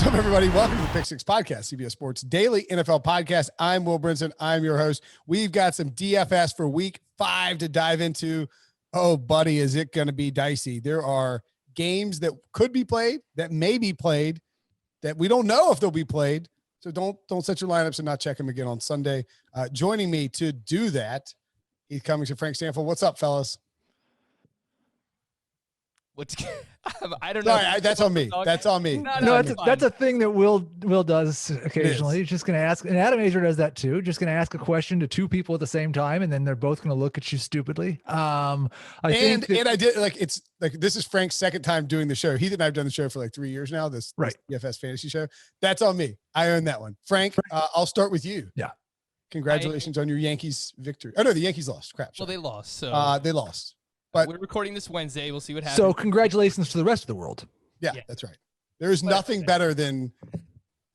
What's up, everybody? Welcome to the Pick Six Podcast, CBS Sports Daily NFL Podcast. I'm Will Brinson. I'm your host. We've got some DFS for Week 5 to dive into. Oh, buddy, is it going to be dicey? There are games that could be played, that may be played, that we don't know if they'll be played. So don't set your lineups and not check them again on Sunday. Joining me to do that, Heath Cummings and Frank Stampfl. What's up, fellas? I don't know. Sorry, that's on me. That's on me. No, that's a thing that Will does occasionally. He's just going to ask, and Adam Azer does that too. Just going to ask a question to two people at the same time, and then they're both going to look at you stupidly. I did this is Frank's second time doing the show. Heath and I have done the show for like 3 years now. This DFS fantasy show. That's on me. I own that one. Frank, I'll start with you. Yeah. Congratulations on your Yankees victory. Oh no, the Yankees lost. Crap. Sorry. Well, they lost. So they lost. But we're recording this Wednesday. We'll see what happens. So congratulations to the rest of the world. Yeah. That's right. There's nothing better than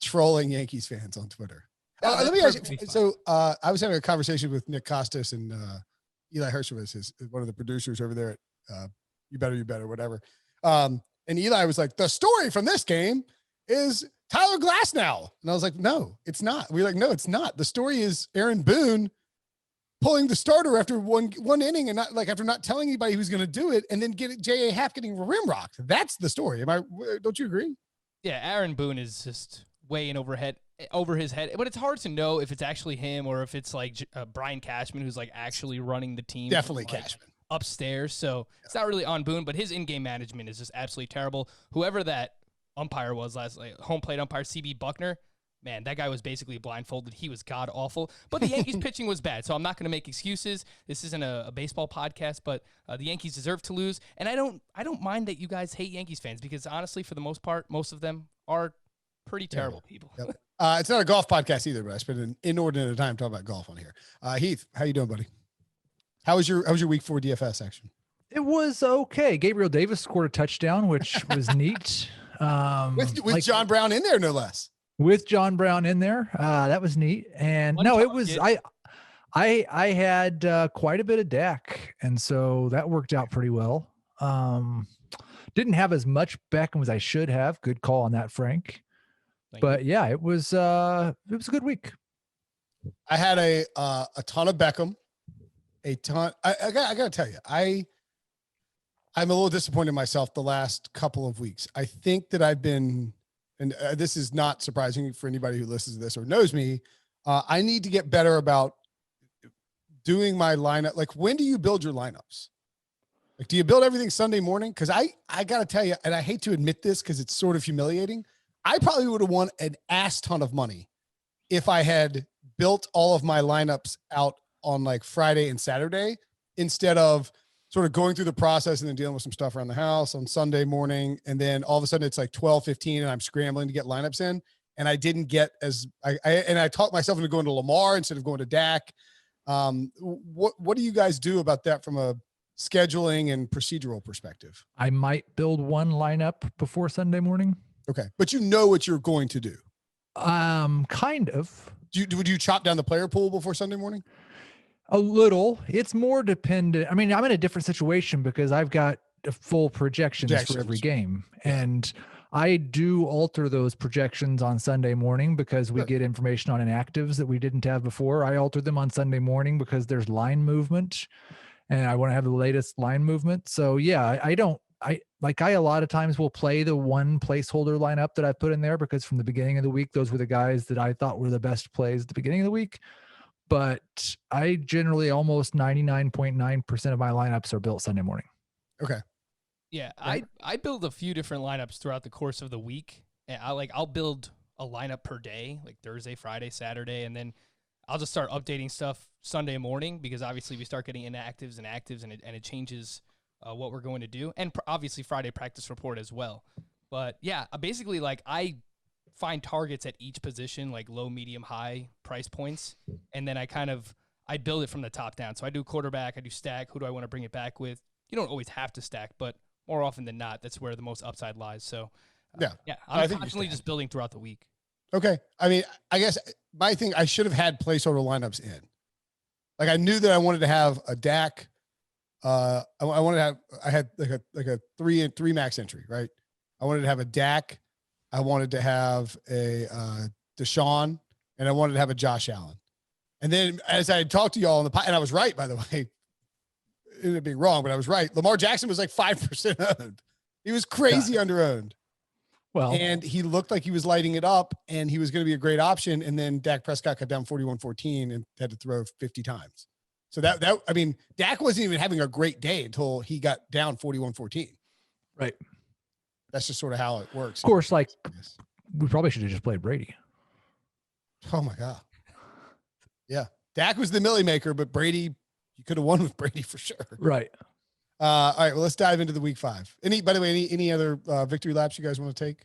trolling Yankees fans on Twitter. Let me ask you. So I was having a conversation with Nick Costas and Eli Hershowitz, is one of the producers over there at You Better, whatever. And Eli was like, the story from this game is Tyler Glasnow. And I was like, no, it's not. We were like, no, it's not. The story is Aaron Boone pulling the starter after one inning and after not telling anybody who's going to do it, and then J.A. Happ getting rim rocked. That's the story. Don't you agree? Yeah, Aaron Boone is just way in over his head. But it's hard to know if it's actually him or if it's like Brian Cashman, who's like actually running the team. Definitely Cashman upstairs. So it's not really on Boone, but his in-game management is just absolutely terrible. Whoever that umpire was home plate umpire, CB Buckner. Man, that guy was basically blindfolded. He was god awful. But the Yankees pitching was bad, so I'm not going to make excuses. This isn't a baseball podcast, but the Yankees deserve to lose. And I don't mind that you guys hate Yankees fans because honestly, for the most part, most of them are pretty terrible people. Yep. It's not a golf podcast either, but I spent an inordinate amount of time talking about golf on here. Heath, how you doing, buddy? How was your Week 4 DFS action? It was okay. Gabriel Davis scored a touchdown, which was neat. With John Brown in there, no less. With John Brown in there. That was neat. And I had quite a bit of Dak. And so that worked out pretty well. Didn't have as much Beckham as I should have. Good call on that, Frank. But yeah, it was a good week. I had a ton of Beckham, I got to tell you, I'm a little disappointed in myself the last couple of weeks. I think that I've been, and this is not surprising for anybody who listens to this or knows me. I need to get better about doing my lineup. Like, when do you build your lineups? Like, do you build everything Sunday morning? Because I got to tell you, and I hate to admit this because it's sort of humiliating, I probably would have won an ass ton of money if I had built all of my lineups out on like Friday and Saturday instead of sort of going through the process and then dealing with some stuff around the house on Sunday morning. And then all of a sudden it's like 12:15 and I'm scrambling to get lineups in. And I didn't get I talked myself into going to Lamar instead of going to Dak. What do you guys do about that from a scheduling and procedural perspective? I might build one lineup before Sunday morning. Okay. But you know what you're going to do. Kind of. Would you chop down the player pool before Sunday morning? A little. It's more dependent. I mean, I'm in a different situation because I've got full projections for every game. And I do alter those projections on Sunday morning because we get information on inactives that we didn't have before. I alter them on Sunday morning because there's line movement and I want to have the latest line movement. So yeah, I a lot of times will play the one placeholder lineup that I put in there because from the beginning of the week, those were the guys that I thought were the best plays at the beginning of the week. But I generally almost 99.9% of my lineups are built Sunday morning. Okay. Yeah, I build a few different lineups throughout the course of the week. And I'll build a lineup per day, like Thursday, Friday, Saturday, and then I'll just start updating stuff Sunday morning because obviously we start getting inactives and actives and it changes what we're going to do. And obviously Friday practice report as well. But yeah, basically like I find targets at each position, like low, medium, high price points. And then I build it from the top down. So I do quarterback, I do stack. Who do I want to bring it back with? You don't always have to stack, but more often than not, that's where the most upside lies. So I'm constantly just building throughout the week. Okay. I mean, I guess my thing, I should have had placeholder lineups in. Like I knew that I wanted to have a Dak. I had like a 3 max entry, right? I wanted to have a Dak. I wanted to have a Deshaun, and I wanted to have a Josh Allen. And then as I talked to y'all on the and I was right, by the way, it ended up being wrong, but I was right. Lamar Jackson was like 5% owned. He was crazy under owned. Well, and he looked like he was lighting it up, and he was going to be a great option. And then Dak Prescott got down 41-14 and had to throw 50 times. So I mean, Dak wasn't even having a great day until he got down 41-14. Right. That's just sort of how it works. Of course, like we probably should have just played Brady. Oh my God. Yeah. Dak was the millie maker, but Brady, you could have won with Brady for sure. Right. All right. Well, let's dive into the week 5. By the way, any other victory laps you guys want to take?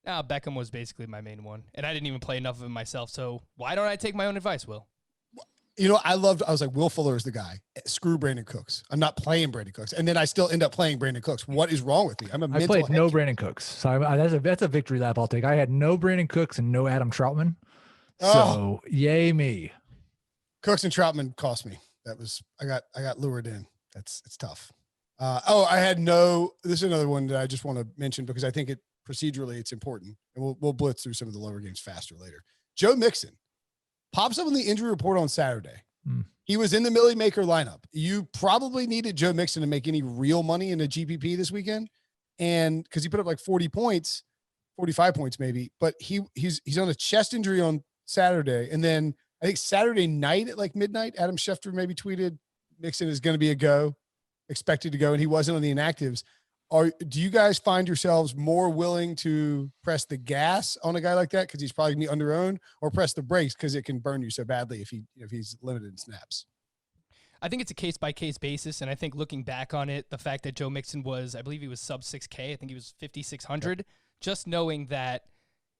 Beckham was basically my main one, and I didn't even play enough of it myself. So why don't I take my own advice, Will? You know, I was like, Will Fuller is the guy. Screw Brandon Cooks. I'm not playing Brandon Cooks. And then I still end up playing Brandon Cooks. What is wrong with me? I played no Brandon Cooks. So that's a victory lap I'll take. I had no Brandon Cooks and no Adam Troutman. So yay me. Cooks and Troutman cost me. I got lured in. It's tough. This is another one that I just want to mention because I think procedurally it's important. And we'll blitz through some of the lower games faster later. Joe Mixon pops up on the injury report on Saturday. He was in the Millie Maker lineup. You probably needed Joe Mixon to make any real money in a GPP this weekend. And because he put up like 40 points, 45 points maybe, but he's on a chest injury on Saturday. And then I think Saturday night at like midnight, Adam Schefter maybe tweeted Mixon is going to be a go, expected to go. And he wasn't on the inactives. Do you guys find yourselves more willing to press the gas on a guy like that because he's probably going to be under-owned, or press the brakes because it can burn you so badly if he's limited in snaps? I think it's a case-by-case basis, and I think looking back on it, the fact that Joe Mixon I believe he was sub 6K. I think he was 5,600. Just knowing that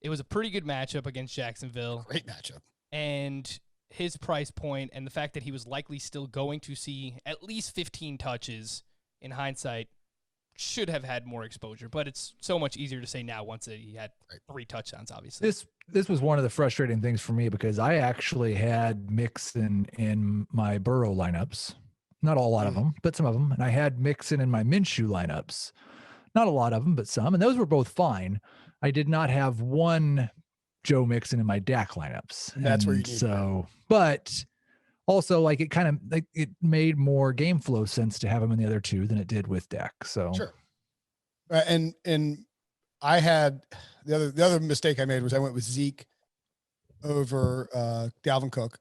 it was a pretty good matchup against Jacksonville. Great matchup. And his price point and the fact that he was likely still going to see at least 15 touches in hindsight should have had more exposure, but it's so much easier to say now once he had 3 touchdowns, obviously. This was one of the frustrating things for me because I actually had Mixon in my Burrow lineups. Not a lot of them, but some of them. And I had Mixon in my Minshew lineups. Not a lot of them, but some. And those were both fine. I did not have one Joe Mixon in my Dak lineups. That's where you need but also, like, it kind of like it made more game flow sense to have him in the other two than it did with Dak. So sure. And I had the other mistake I made was I went with Zeke over Dalvin Cook.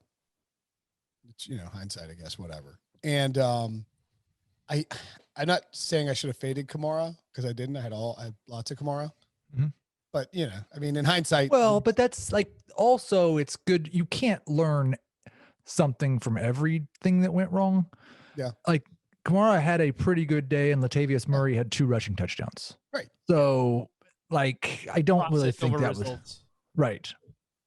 Which, hindsight, I guess, whatever. And I'm not saying I should have faded Kamara because I didn't. I had lots of Kamara. Mm-hmm. But I mean, in hindsight. Well, but that's like also it's good. You can't learn something from everything that went wrong. Yeah. Like Kamara had a pretty good day and Latavius Murray had 2 rushing touchdowns. Right. So like, I don't really think that was right.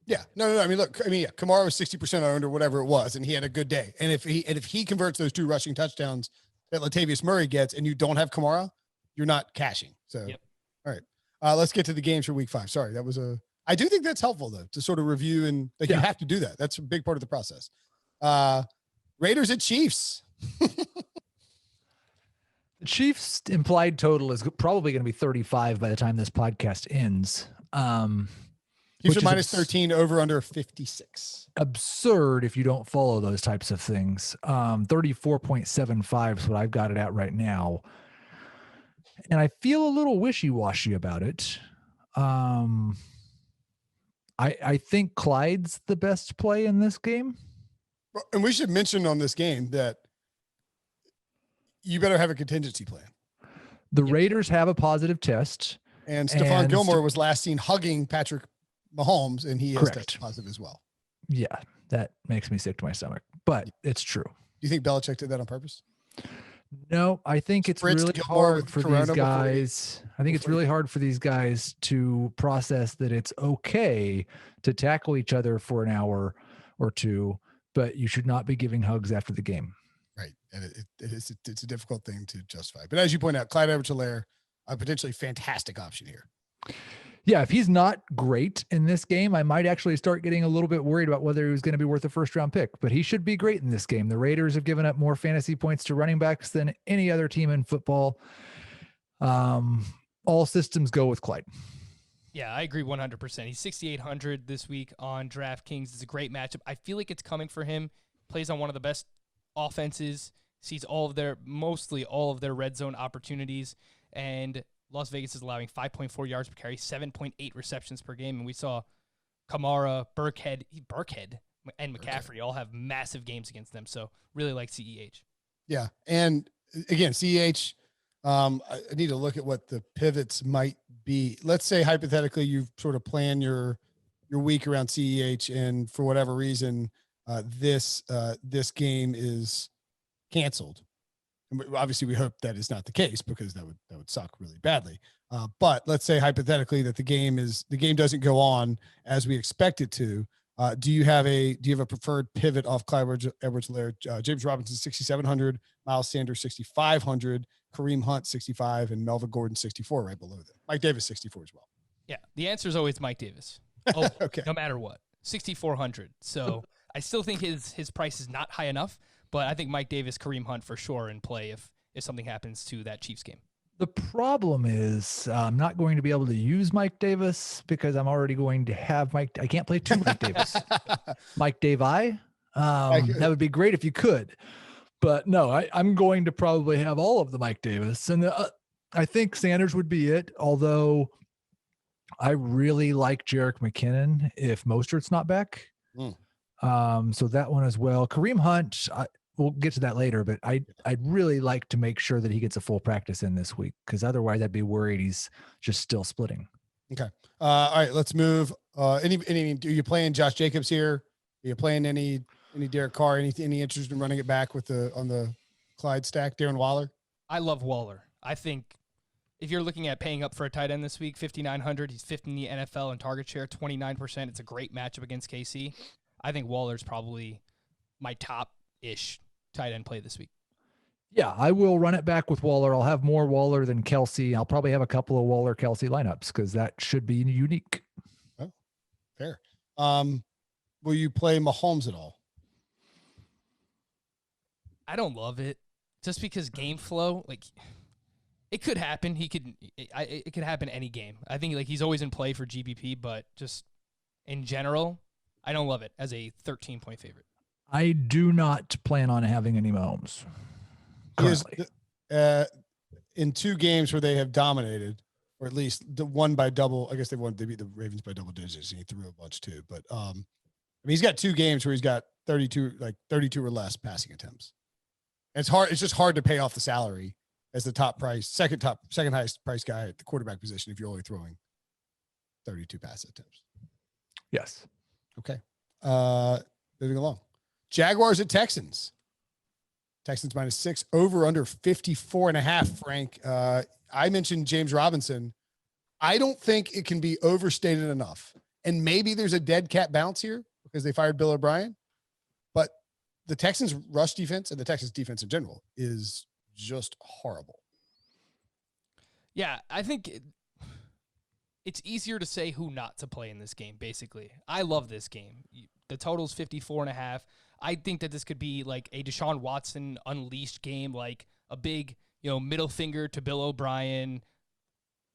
Yeah. No. I mean, Kamara was 60% owned or whatever it was, and he had a good day. And if he converts those 2 rushing touchdowns that Latavius Murray gets and you don't have Kamara, you're not cashing. So, All right. Let's get to the games for week 5. Sorry. I do think that's helpful though, to sort of review and you have to do that. That's a big part of the process. Raiders at Chiefs. The Chiefs implied total is probably going to be 35 by the time this podcast ends. Chiefs are minus 13, over under 56. Absurd if you don't follow those types of things. 34.75 is what I've got it at right now. And I feel a little wishy-washy about it. I think Clyde's the best play in this game. And we should mention on this game that you better have a contingency plan. The Raiders have a positive test. And Stephon Gilmore was last seen hugging Patrick Mahomes, and he has tested positive as well. Yeah, that makes me sick to my stomach, but it's true. Do you think Belichick did that on purpose? No, I think it's really hard for these guys. I think it's really hard for these guys to process that it's okay to tackle each other for an hour or 2, but you should not be giving hugs after the game. Right. And it's a difficult thing to justify. But as you point out, Clyde Edwards-Helaire, a potentially fantastic option here. Yeah, if he's not great in this game, I might actually start getting a little bit worried about whether he was going to be worth a first-round pick. But he should be great in this game. The Raiders have given up more fantasy points to running backs than any other team in football. All systems go with Clyde. Yeah, I agree 100%. He's 6,800 this week on DraftKings. It's a great matchup. I feel like it's coming for him. Plays on one of the best offenses, sees mostly all of their red zone opportunities, and Las Vegas is allowing 5.4 yards per carry, 7.8 receptions per game, and we saw Kamara, Burkhead, and McCaffrey all have massive games against them, so really like CEH. Yeah, and again, CEH, I need to look at what the pivots might be. Let's say hypothetically you sort of plan your week around CEH, and for whatever reason, this game is canceled. And obviously, we hope that is not the case because that would suck really badly. But let's say hypothetically that the game doesn't go on as we expect it to. Do you have a preferred pivot off Clyde Edwards-Helaire? James Robinson 6,700, Miles Sanders 6,500, Kareem Hunt 65, and Melvin Gordon 64 right below them. Mike Davis 64 as well. Yeah, the answer is always Mike Davis. Oh, okay. No matter what, 6,400. So I still think his price is not high enough, but I think Mike Davis, Kareem Hunt for sure in play if something happens to that Chiefs game. The problem is I'm not going to be able to use Mike Davis because I'm already going to have I can't play two Mike Davis. Mike Davi. That would be great if you could. But no, I'm going to probably have all of the Mike Davis. And I think Sanders would be it, although I really like Jerick McKinnon if Mostert's not back. So that one as well. Kareem Hunt, we'll get to that later, but I'd really like to make sure that he gets a full practice in this week because otherwise I'd be worried he's just still splitting. Okay. All right, let's move. Are you playing Josh Jacobs here? Are you playing any Derek Carr? Any interest in running it back on the Clyde stack? Darren Waller? I love Waller. I think if you're looking at paying up for a tight end this week, 5,900, he's fifth in the NFL in target share, 29%. It's a great matchup against KC. I think Waller's probably my top-ish tight end play this week. Yeah, I will run it back with Waller. I'll have more Waller than Kelsey. I'll probably have a couple of Waller-Kelsey lineups because that should be unique. Oh, fair. Will you play Mahomes at all? I don't love it just because game flow, like it could happen. It could happen any game. I think like he's always in play for GBP, but just in general, I don't love it as a 13-point favorite. I do not plan on having any Mahomes currently. In two games where they have dominated, or at least one by double. I guess they beat the Ravens by double digits, and he threw a bunch too. But I mean, he's got two games where he's got 32 or less passing attempts. And it's hard. It's just hard to pay off the salary as the second highest price guy at the quarterback position if you're only throwing 32 pass attempts. Yes. Okay. Moving along. Jaguars at Texans. Texans -6, over under 54.5, Frank. I mentioned James Robinson. I don't think it can be overstated enough. And maybe there's a dead cat bounce here because they fired Bill O'Brien. But the Texans rush defense and the Texans defense in general is just horrible. Yeah, I think it's easier to say who not to play in this game, basically. I love this game. The total's 54.5. I think that this could be like a Deshaun Watson unleashed game, like a big, middle finger to Bill O'Brien.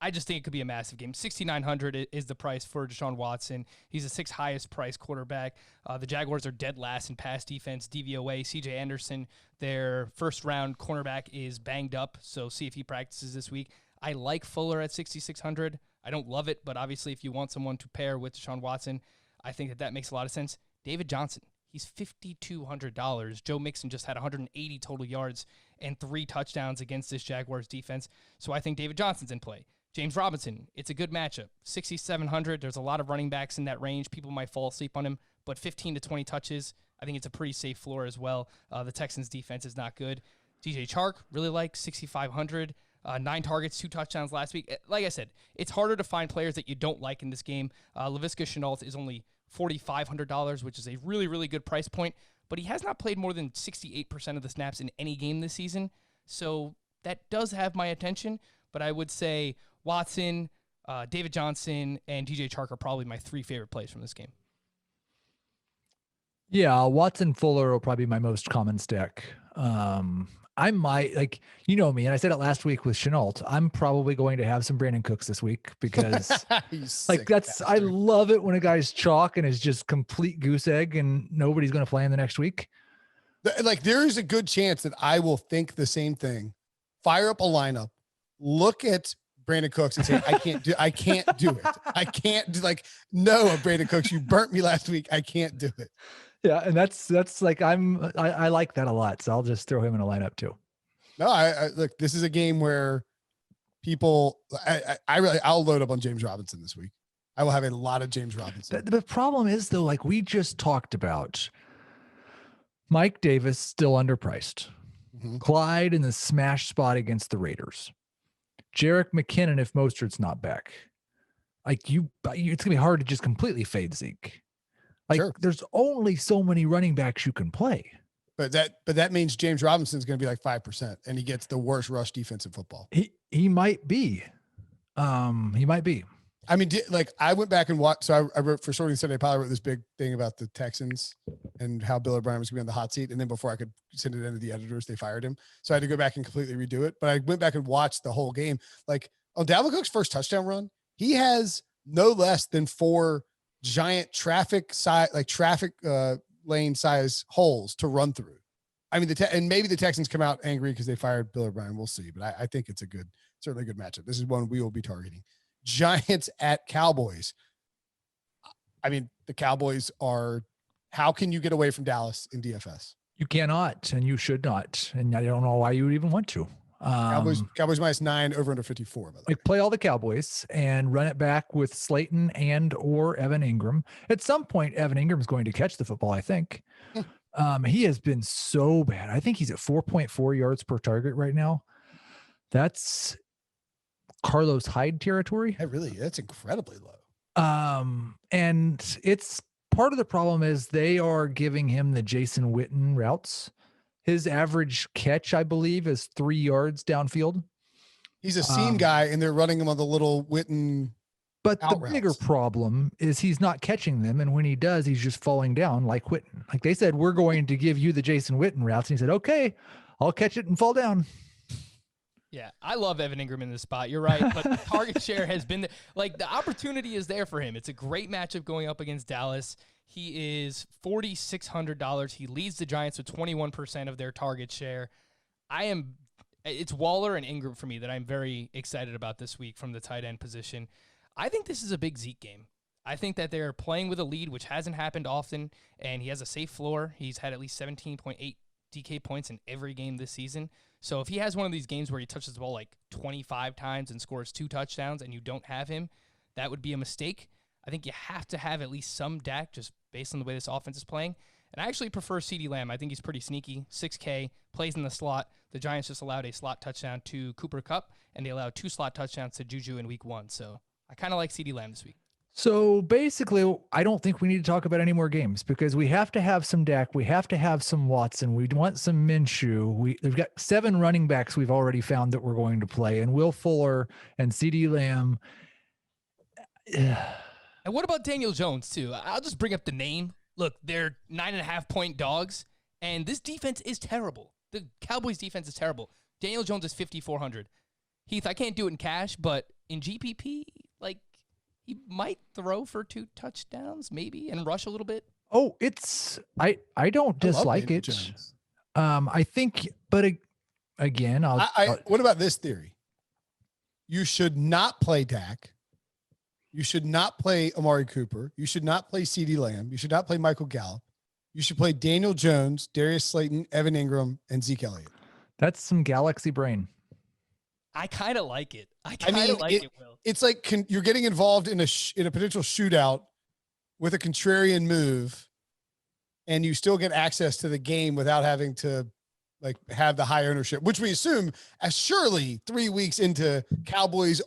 I just think it could be a massive game. 6,900 is the price for Deshaun Watson. He's the sixth highest priced quarterback. The Jaguars are dead last in pass defense, DVOA. CJ Anderson, their first round cornerback, is banged up, so see if he practices this week. I like Fuller at 6,600. I don't love it, but obviously if you want someone to pair with Deshaun Watson, I think that makes a lot of sense. David Johnson, he's $5,200. Joe Mixon just had 180 total yards and 3 touchdowns against this Jaguars defense, so I think David Johnson's in play. James Robinson, it's a good matchup. 6,700. There's a lot of running backs in that range. People might fall asleep on him, but 15 to 20 touches, I think it's a pretty safe floor as well. The Texans defense is not good. DJ Chark, really like 6,500. 9 targets, 2 touchdowns last week. Like I said, it's harder to find players that you don't like in this game. Laviska Shenault is only $4,500, which is a really, really good price point, but he has not played more than 68% of the snaps in any game this season, so that does have my attention, but I would say Watson, David Johnson, and DJ Chark are probably my 3 favorite plays from this game. Yeah, Watson Fuller will probably be my most common stack. I might, like, you know me, and I said it last week with Chenault, I'm probably going to have some Brandon Cooks this week because like I love it when a guy's chalk and is just complete goose egg and nobody's going to play him the next week. Like there is a good chance that I will think the same thing, fire up a lineup, look at Brandon Cooks and say, I can't do it. I can't do, like, no, Brandon Cooks, you burnt me last week. I can't do it. Yeah. And that's like, I like that a lot. So I'll just throw him in a lineup too. No, I look, this is a game where people, I'll load up on James Robinson this week. I will have a lot of James Robinson. The problem is though, like we just talked about, Mike Davis still underpriced. Mm-hmm. Clyde in the smash spot against the Raiders. Jerick McKinnon if Mostert's not back. Like it's going to be hard to just completely fade Zeke. Like there's only so many running backs you can play. But that means James Robinson's going to be like 5% and he gets the worst rush defense in football. He might be. He might be. I mean, like I went back and watched. So I wrote for Sorting Sunday Pilot, wrote this big thing about the Texans and how Bill O'Brien was going to be on the hot seat. And then before I could send it into the editors, they fired him. So I had to go back and completely redo it. But I went back and watched the whole game. Like on Dalvin Cook's first touchdown run, he has no less than 4 giant traffic lane size holes to run through. I mean, and maybe the Texans come out angry because they fired Bill O'Brien. We'll see. But I think it's certainly a good matchup. This is one we will be targeting. Giants at Cowboys. I mean, the Cowboys how can you get away from Dallas in DFS? You cannot, and you should not. And I don't know why you would even want to. Cowboys -9 over under 54. By the way. Like play all the Cowboys and run it back with Slayton or Evan Ingram. At some point, Evan Ingram is going to catch the football, I think. He has been so bad. I think he's at 4.4 yards per target right now. That's Carlos Hyde territory. That's incredibly low. And it's part of the problem is they are giving him the Jason Witten routes. His average catch, I believe, is 3 yards downfield. He's a seam guy, and they're running him on the little Witten. But the bigger problem is he's not catching them, and when he does, he's just falling down like Witten. Like they said, we're going to give you the Jason Witten routes, and he said, "Okay, I'll catch it and fall down." Yeah, I love Evan Ingram in this spot. You're right, but the target share has been like the opportunity is there for him. It's a great matchup going up against Dallas. He is $4,600. He leads the Giants with 21% of their target share. It's Waller and Ingram for me that I'm very excited about this week from the tight end position. I think this is a big Zeke game. I think that they're playing with a lead, which hasn't happened often, and he has a safe floor. He's had at least 17.8 DK points in every game this season. So if he has one of these games where he touches the ball like 25 times and scores 2 touchdowns and you don't have him, that would be a mistake. I think you have to have at least some Dak just based on the way this offense is playing. And I actually prefer CeeDee Lamb. I think he's pretty sneaky. 6K, plays in the slot. The Giants just allowed a slot touchdown to Cooper Kupp, and they allowed 2 slot touchdowns to Juju in week 1. So I kind of like CeeDee Lamb this week. So basically, I don't think we need to talk about any more games because we have to have some Dak. We have to have some Watson. We want some Minshew. We've got 7 running backs we've already found that we're going to play, and Will Fuller and CeeDee Lamb. And what about Daniel Jones, too? I'll just bring up the name. Look, they're 9.5-point dogs, and this defense is terrible. The Cowboys' defense is terrible. Daniel Jones is 5,400. Heath, I can't do it in cash, but in GPP, like, he might throw for 2 touchdowns, maybe, and rush a little bit. Oh, I don't dislike it. I think, but again, what about this theory? You should not play Dak. You should not play Amari Cooper. You should not play CeeDee Lamb. You should not play Michael Gallup. You should play Daniel Jones, Darius Slayton, Evan Ingram, and Zeke Elliott. That's some galaxy brain. I kind of like it. I kind of like it, Will. It's like you're getting involved in a potential shootout with a contrarian move, and you still get access to the game without having to like have the high ownership, which we assume as surely 3 weeks into Cowboys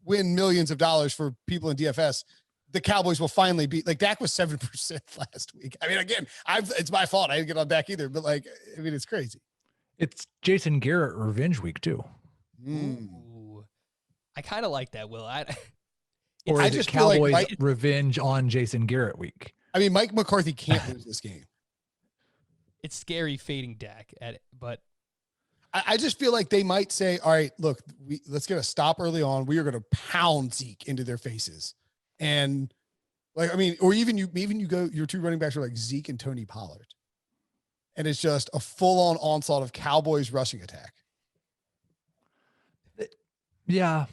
win millions of dollars for people in DFS, the Cowboys will finally beat, like Dak was 7% last week. I mean, again, it's my fault. I didn't get on Dak either, but like, I mean, it's crazy. It's Jason Garrett revenge week too. Ooh. I kind of like that, Will. Or is it Cowboys revenge on Jason Garrett week? I mean, Mike McCarthy can't lose this game. It's scary fading Dak at it, but I just feel like they might say, all right, look, let's get a stop early on. We are going to pound Zeke into their faces. And like, I mean, or even you go, your two running backs are like Zeke and Tony Pollard. And it's just a full on onslaught of Cowboys rushing attack. Yeah.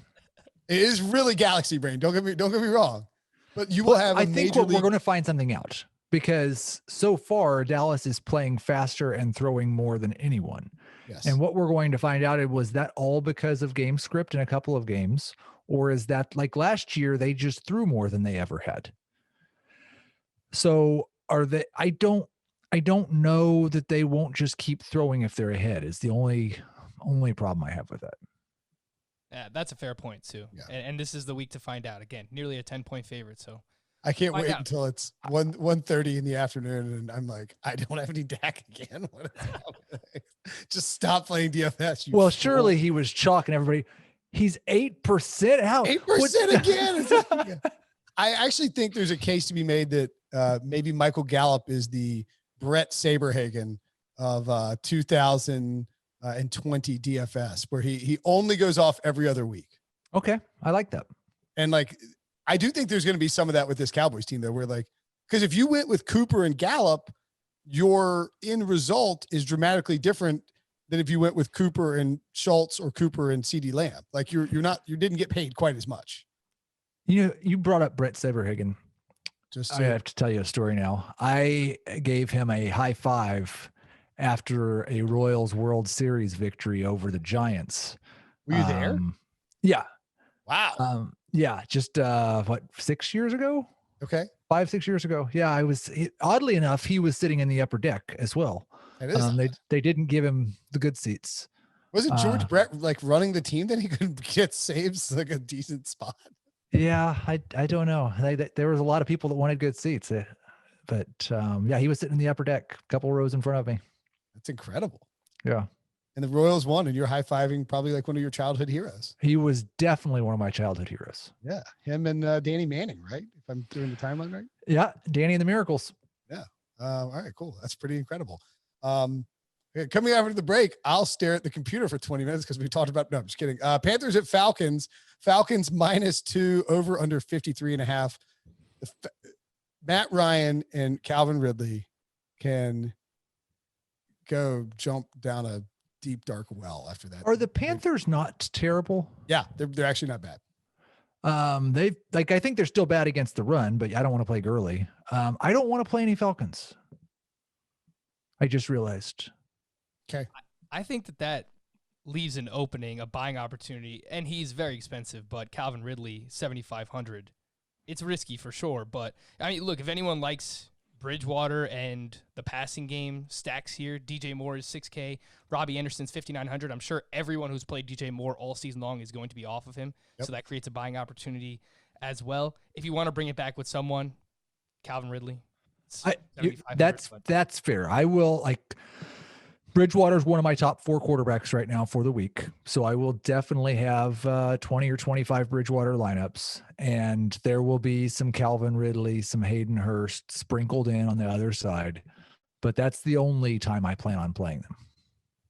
It is really galaxy brain. Don't get me wrong, but you will have. I think we're going to find something out because so far Dallas is playing faster and throwing more than anyone. Yes. And what we're going to find out was that all because of game script in a couple of games, or is that like last year they just threw more than they ever had? So are they? I don't know that they won't just keep throwing if they're ahead. Is the only problem I have with that. Yeah, that's a fair point too. Yeah. And this is the week to find out. Again, nearly a 10-point favorite. So I can't wait until it's 1:30 in the afternoon, and I'm like, I don't have any Dak again. What is happening? Just stop playing DFS. Well, surely he was chalking everybody. He's 8%. How 8% again? I actually think there's a case to be made that maybe Michael Gallup is the Brett Saberhagen of 2020 DFS, where he only goes off every other week. Okay, I like that. And like, I do think there's going to be some of that with this Cowboys team, though, where like, because if you went with Cooper and Gallup, your end result is dramatically different than if you went with Cooper and Schultz or Cooper and CeeDee Lamb. Like you didn't get paid quite as much. You know, you brought up Brett Saberhagen. I have to tell you a story now. I gave him a high five after a Royals World Series victory over the Giants. Were you there? Yeah. Wow. Yeah. Just 6 years ago? Okay. 5-6 years ago. Yeah. I was, oddly enough, he was sitting in the upper deck as well. That is they didn't give him the good seats. Wasn't George Brett like running the team that he could get saves like a decent spot? Yeah, I don't know. There was a lot of people that wanted good seats, but yeah, he was sitting in the upper deck, a couple rows in front of me. That's incredible. Yeah. And the Royals won, and you're high-fiving probably like one of your childhood heroes. He was definitely one of my childhood heroes. Yeah, him and Danny Manning, right? If I'm doing the timeline right. Yeah, Danny and the Miracles. Yeah. All right, cool. That's pretty incredible. Coming after the break, I'll stare at the computer for 20 minutes because we talked about. No, I'm just kidding. Panthers at Falcons. Falcons -2 over under 53.5. Matt Ryan and Calvin Ridley can go jump down a deep dark well after that. Are the Panthers not terrible? Yeah, they're actually not bad. I think they're still bad against the run, but I don't want to play Gurley. I don't want to play any Falcons. I just realized. Okay. I think that leaves an opening, a buying opportunity, and he's very expensive, but Calvin Ridley, 7,500. It's risky for sure, but I mean, look, if anyone likes Bridgewater and the passing game stacks here, DJ Moore is 6K, Robbie Anderson's 5,900. I'm sure everyone who's played DJ Moore all season long is going to be off of him, so that creates a buying opportunity as well. If you want to bring it back with someone, Calvin Ridley. That's fair. I will Bridgewater is one of my top 4 quarterbacks right now for the week. So I will definitely have 20 or 25 Bridgewater lineups, and there will be some Calvin Ridley, some Hayden Hurst sprinkled in on the other side. But that's the only time I plan on playing them.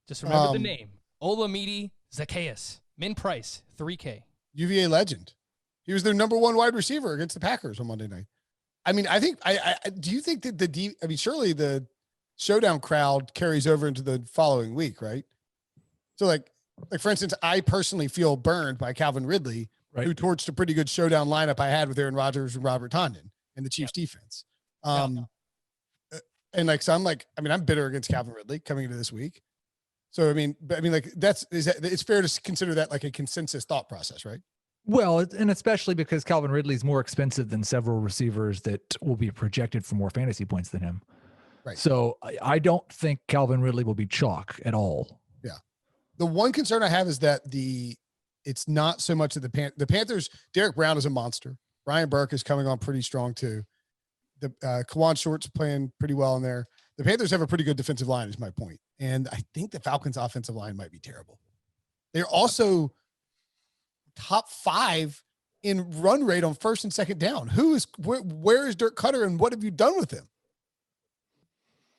Just remember the name. Olamide Zacchaeus. Min price, 3K. UVA legend. He was their number 1 wide receiver against the Packers on Monday night. I mean, I think do you think that surely the showdown crowd carries over into the following week, right? So like for instance, I personally feel burned by Calvin Ridley, who torched a pretty good showdown lineup I had with Aaron Rodgers and Robert Tonyan and the Chiefs defense. And so I'm bitter against Calvin Ridley coming into this week. So, it's fair to consider that like a consensus thought process, right? Well, and especially because Calvin Ridley is more expensive than several receivers that will be projected for more fantasy points than him. Right. So I don't think Calvin Ridley will be chalk at all. Yeah. The one concern I have is that it's not so much of the Panthers. Derek Brown is a monster. Brian Burke is coming on pretty strong too. The Kawan Short's playing pretty well in there. The Panthers have a pretty good defensive line is my point. And I think the Falcons offensive line might be terrible. They're also top 5 in run rate on first and second down. Where is Dirk Cutter and what have you done with him?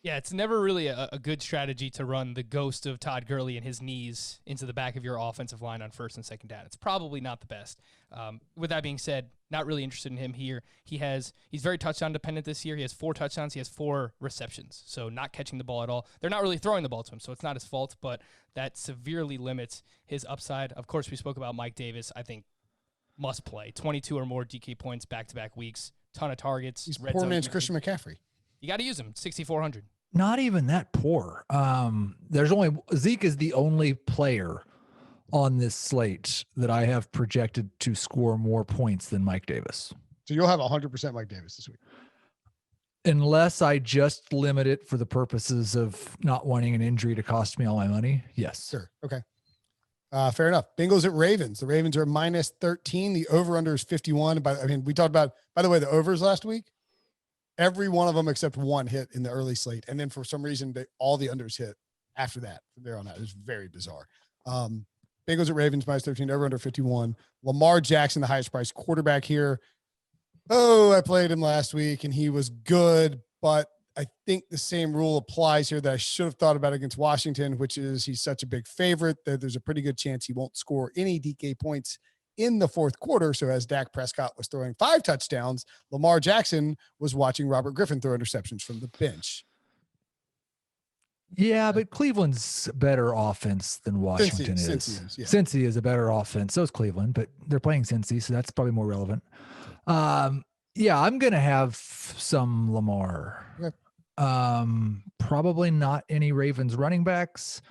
Yeah, it's never really a good strategy to run the ghost of Todd Gurley and his knees into the back of your offensive line on first and second down. It's probably not the best. With that being said, not really interested in him here. He's very touchdown dependent this year. He has 4 touchdowns. He has 4 receptions, so not catching the ball at all. They're not really throwing the ball to him, so it's not his fault, but that severely limits his upside. Of course, we spoke about Mike Davis. I think must play. 22 or more DK points back-to-back weeks. Ton of targets. He's poor man's Christian McCaffrey. You got to use him. 6,400. Not even that poor. Zeke is the only player on this slate that I have projected to score more points than Mike Davis. So you'll have 100% Mike Davis this week. Unless I just limit it for the purposes of not wanting an injury to cost me all my money. Yes. Sure. Okay. Fair enough. Bengals at Ravens. The Ravens are minus 13. The over-under is 51. We talked about, by the way, the overs last week. Every one of them except one hit in the early slate. And then for some reason, all the unders hit after that. From there on out. It was very bizarre. Bengals at Ravens, minus 13, over under 51. Lamar Jackson, the highest priced quarterback here. Oh, I played him last week and he was good, but I think the same rule applies here that I should have thought about against Washington, which is he's such a big favorite that there's a pretty good chance he won't score any DK points in the fourth quarter. So as Dak Prescott was throwing 5 touchdowns, Lamar Jackson was watching Robert Griffin throw interceptions from the bench. Yeah, but Cleveland's better offense than Washington is. Cincy is a better offense. So is Cleveland, but they're playing Cincy, so that's probably more relevant. Yeah, I'm going to have some Lamar. Okay. Probably not any Ravens running backs.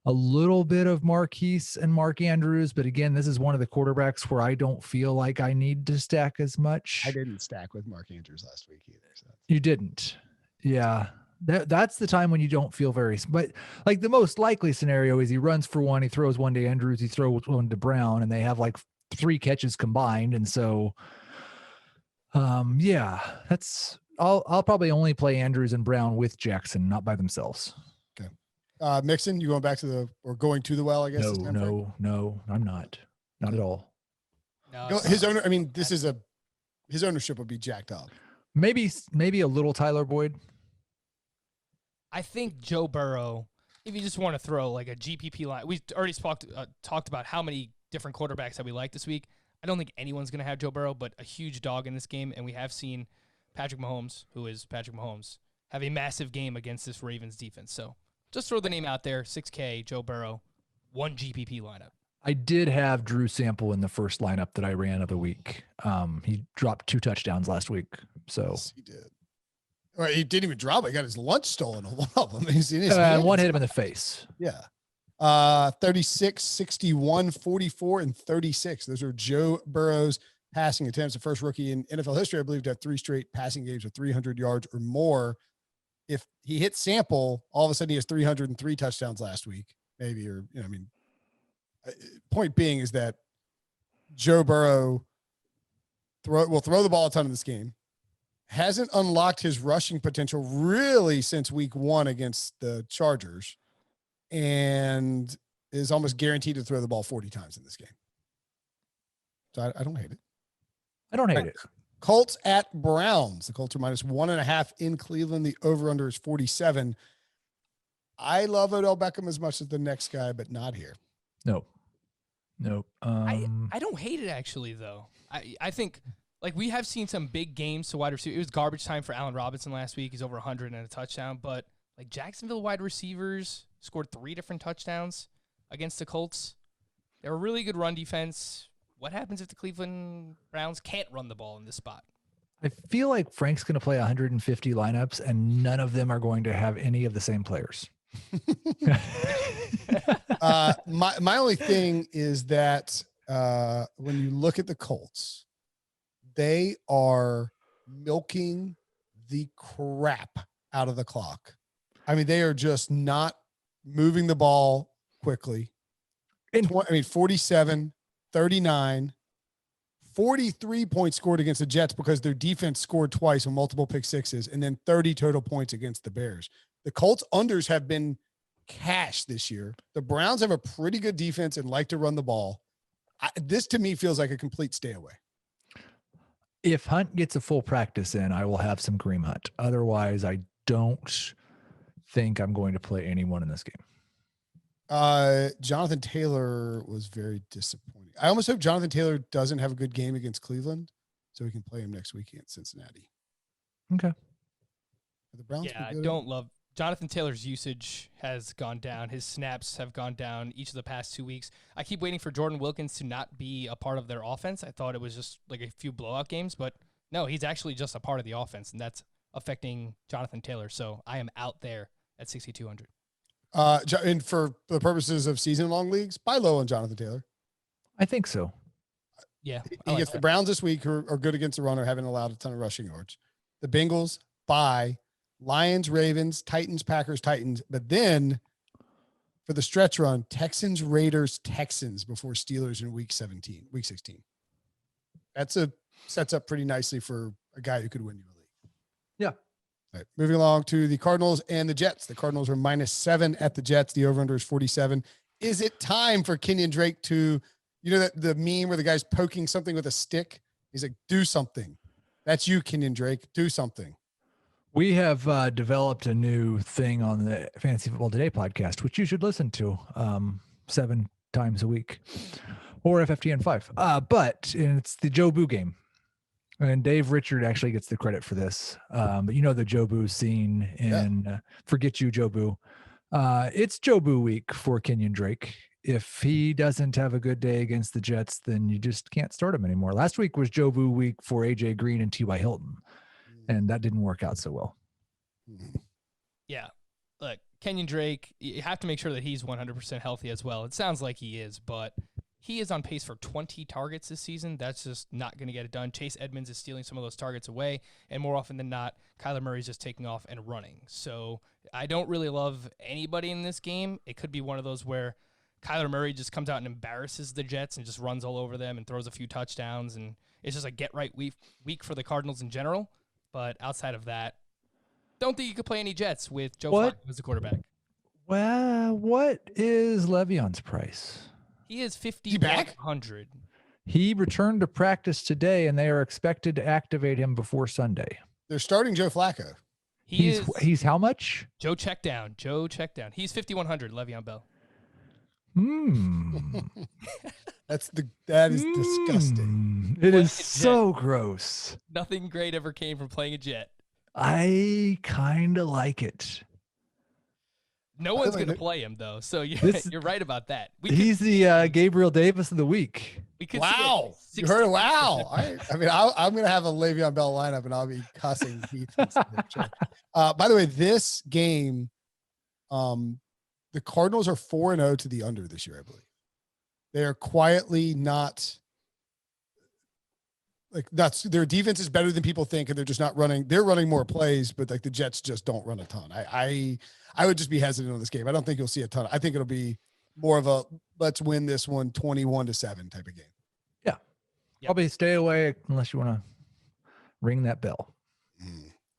A little bit of Marquise and Mark Andrews, but again, this is one of the quarterbacks where I don't feel like I need to stack as much. I didn't stack with Mark Andrews last week either. So. You didn't. Yeah. That's the time when you don't feel but like the most likely scenario is he runs for one, he throws one to Andrews, he throws one to Brown, and they have like 3 catches combined. And so, yeah, I'll probably only play Andrews and Brown with Jackson, not by themselves. Okay. Mixon, you going back to going to the well, I guess? No, I'm not at all. No, his owner. I mean, his ownership would be jacked up. Maybe a little Tyler Boyd. I think Joe Burrow, if you just want to throw like a GPP line, we already talked about how many different quarterbacks that we like this week. I don't think anyone's going to have Joe Burrow, but a huge dog in this game. And we have seen Patrick Mahomes, who is Patrick Mahomes, have a massive game against this Ravens defense. So just throw the name out there, 6K, Joe Burrow, 1 GPP lineup. I did have Drew Sample in the first lineup that I ran of the week. He dropped 2 touchdowns last week. So yes, he did. Or he didn't even drop it. He got his lunch stolen on one of them. And one hit him in the face. Yeah. 36, 61, 44, and 36. Those are Joe Burrow's passing attempts. The first rookie in NFL history, I believe, to have 3 straight passing games of 300 yards or more. If he hits Sample, all of a sudden he has 303 touchdowns last week, maybe, or, point being is that Joe Burrow will throw the ball a ton in this game. Hasn't unlocked his rushing potential really since week 1 against the Chargers, and is almost guaranteed to throw the ball 40 times in this game. So I don't hate it. I don't hate it. Colts at Browns. The Colts are minus 1.5 in Cleveland. The over-under is 47. I love Odell Beckham as much as the next guy, but not here. No. I don't hate it actually, though. I think like we have seen some big games to wide receiver. It was garbage time for Allen Robinson last week. He's over 100 and a touchdown, but like Jacksonville wide receivers scored 3 different touchdowns against the Colts. They're a really good run defense. What happens if the Cleveland Browns can't run the ball in this spot? I feel like Frank's going to play 150 lineups, and none of them are going to have any of the same players. My only thing is that when you look at the Colts, they are milking the crap out of the clock. I mean, they are just not moving the ball quickly. 47, 39, 43 points scored against the Jets because their defense scored twice on multiple pick sixes, and then 30 total points against the Bears. The Colts unders have been cash this year. The Browns have a pretty good defense and like to run the ball. This to me feels like a complete stay away. If Hunt gets a full practice in, I will have some Kareem Hunt. Otherwise, I don't think I'm going to play anyone in this game. Jonathan Taylor was very disappointing. I almost hope Jonathan Taylor doesn't have a good game against Cleveland, so we can play him next week against Cincinnati. Okay. The Browns. Yeah, I don't love Jonathan Taylor's usage has gone down. His snaps have gone down each of the past 2 weeks. I keep waiting for Jordan Wilkins to not be a part of their offense. I thought it was just like a few blowout games, but no, he's actually just a part of the offense, and that's affecting Jonathan Taylor. So I am out there at 6,200. And for the purposes of season-long leagues, buy low on Jonathan Taylor. I think so. Yeah. He gets the Browns this week, who are good against the runner, haven't allowed a ton of rushing yards. The Bengals, bye. Lions, Ravens, Titans, Packers, Titans. But then for the stretch run, Texans, Raiders, Texans before Steelers in week 16. That's sets up pretty nicely for a guy who could win you a league. Yeah. All right, moving along to the Cardinals and the Jets. The Cardinals are -7 at the Jets. The over-under is 47. Is it time for Kenyon Drake to, that the meme where the guy's poking something with a stick? He's like, do something. That's you, Kenyon Drake. Do something. We have developed a new thing on the Fantasy Football Today podcast, which you should listen to 7 times a week, or FFTN 5. But it's the Joe Boo game. And Dave Richard actually gets the credit for this. But the Joe Boo scene in Forget You, Joe Boo. It's Joe Boo week for Kenyon Drake. If he doesn't have a good day against the Jets, then you just can't start him anymore. Last week was Joe Boo week for AJ Green and T.Y. Hilton. And that didn't work out so well. Yeah. Look, Kenyon Drake, you have to make sure that he's 100% healthy as well. It sounds like he is, but he is on pace for 20 targets this season. That's just not going to get it done. Chase Edmonds is stealing some of those targets away, and more often than not, Kyler Murray's just taking off and running. So I don't really love anybody in this game. It could be one of those where Kyler Murray just comes out and embarrasses the Jets and just runs all over them and throws a few touchdowns, and it's just a get-right week for the Cardinals in general. But outside of that, don't think you could play any Jets with Joe Flacco as the quarterback. Well, what is Le'Veon's price? He is 5,100. He returned to practice today, and they are expected to activate him before Sunday. They're starting Joe Flacco. He's how much? Joe checkdown. He's 5,100. Le'Veon Bell. That is disgusting. It is so gross. Nothing great ever came from playing a Jet. I kind of like it. No one's going to play him, though, so you're right about that. He's the Gabriel Davis of the week. Wow. You heard it? Wow. I'm going to have a Le'Veon Bell lineup, and I'll be cussing Heath. By the way, this game, the Cardinals are 4-0 to the under this year, I believe. They are quietly not their defense is better than people think, and they're just not running. They're running more plays, but the Jets just don't run a ton. I would just be hesitant on this game. I don't think you'll see a ton. I think it'll be more of a let's win this one 21-7 type of game. Yeah. Yep. Probably stay away unless you want to ring that bell.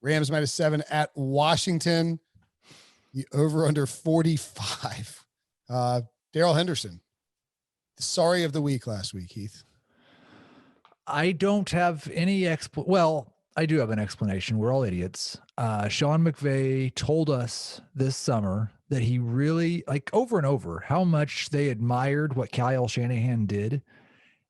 Rams -7 at Washington. The over under 45. Darrell Henderson. Sorry of the week last week, Heath. I don't have any I do have an explanation. We're all idiots. Sean McVay told us this summer that he really, over and over, how much they admired what Kyle Shanahan did.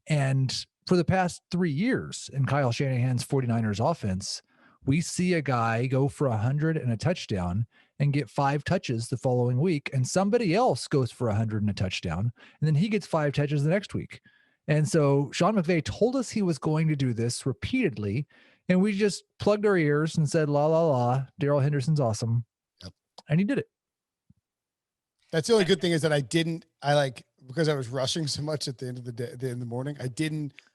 And for the past 3 years in Kyle Shanahan's 49ers offense, we see a guy go for 100 and a touchdown and get 5 touches the following week, and somebody else goes for 100 and a touchdown, and then he gets 5 touches the next week. And so Sean McVay told us he was going to do this repeatedly, and we just plugged our ears and said, la, la, la, Darrell Henderson's awesome. Yep. And he did it. That's the only good thing is that because I was rushing so much at the end of the day, in the morning, I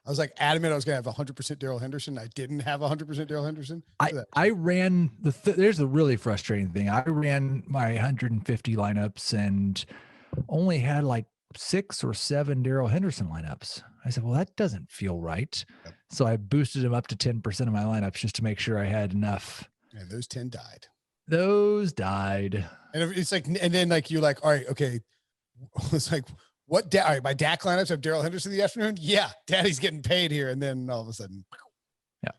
was adamant I was going to have 100% Darrell Henderson. I didn't have 100% Darrell Henderson. I ran there's a really frustrating thing. I ran my 150 lineups and only had 6 or 7 Darrell Henderson lineups. I said, well, that doesn't feel right. Yep. So I boosted him up to 10% of my lineups just to make sure I had enough. And those 10 died. Those died. And it's and then you're all right, okay. It's what? All right, my DAC lineups have Darrell Henderson in the afternoon. Yeah, Daddy's getting paid here, and then all of a sudden, yeah.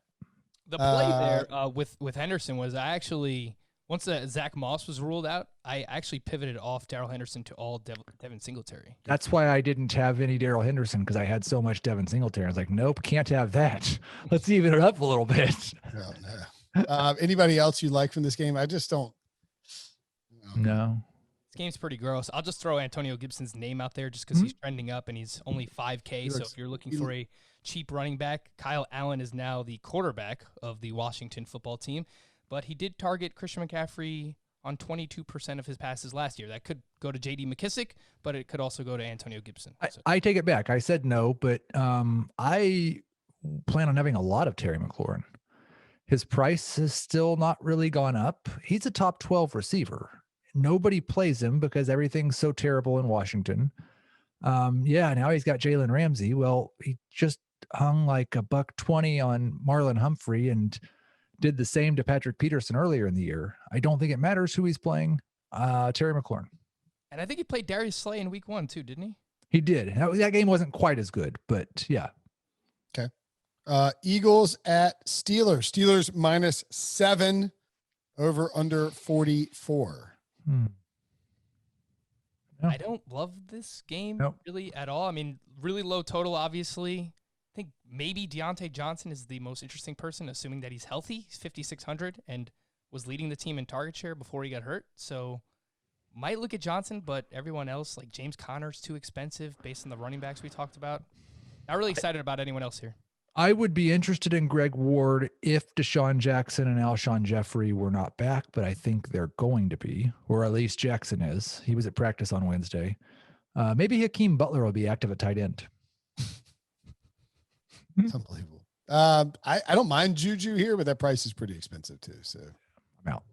The play there with Henderson was I actually Once Zach Moss was ruled out, I actually pivoted off Darrell Henderson to all Devin Singletary. That's why I didn't have any Darrell Henderson, because I had so much Devin Singletary. I was like, nope, can't have that. Let's even it up a little bit. No. Anybody else you like from this game? I just don't. No. This game's pretty gross. I'll just throw Antonio Gibson's name out there just because he's trending up and he's only 5K. So if you're looking for a cheap running back, Kyle Allen is now the quarterback of the Washington football team. But he did target Christian McCaffrey on 22% of his passes last year. That could go to J.D. McKissick, but it could also go to Antonio Gibson. I take it back. I said no, but I plan on having a lot of Terry McLaurin. His price has still not really gone up. He's a top 12 receiver. Nobody plays him because everything's so terrible in Washington. Now he's got Jalen Ramsey. Well, he just hung like $120 on Marlon Humphrey and did the same to Patrick Peterson earlier in the year. I don't think it matters who he's playing. Terry McLaurin. And I think he played Darius Slay in week 1 too, didn't he? He did. That game wasn't quite as good, but yeah. Okay. Eagles at Steelers. Steelers -7, over under 44. No. I don't love this game really at all. I mean, really low total, obviously. I think maybe Deontay Johnson is the most interesting person, assuming that he's healthy. He's 5,600 and was leading the team in target share before he got hurt. So might look at Johnson, but everyone else, like James Conner's too expensive based on the running backs we talked about. Not really excited about anyone else here. I would be interested in Greg Ward if Deshaun Jackson and Alshon Jeffrey were not back, but I think they're going to be, or at least Jackson is. He was at practice on Wednesday. Maybe Hakeem Butler will be active at tight end. It's unbelievable. I don't mind Juju here, but that price is pretty expensive too. So I'm out.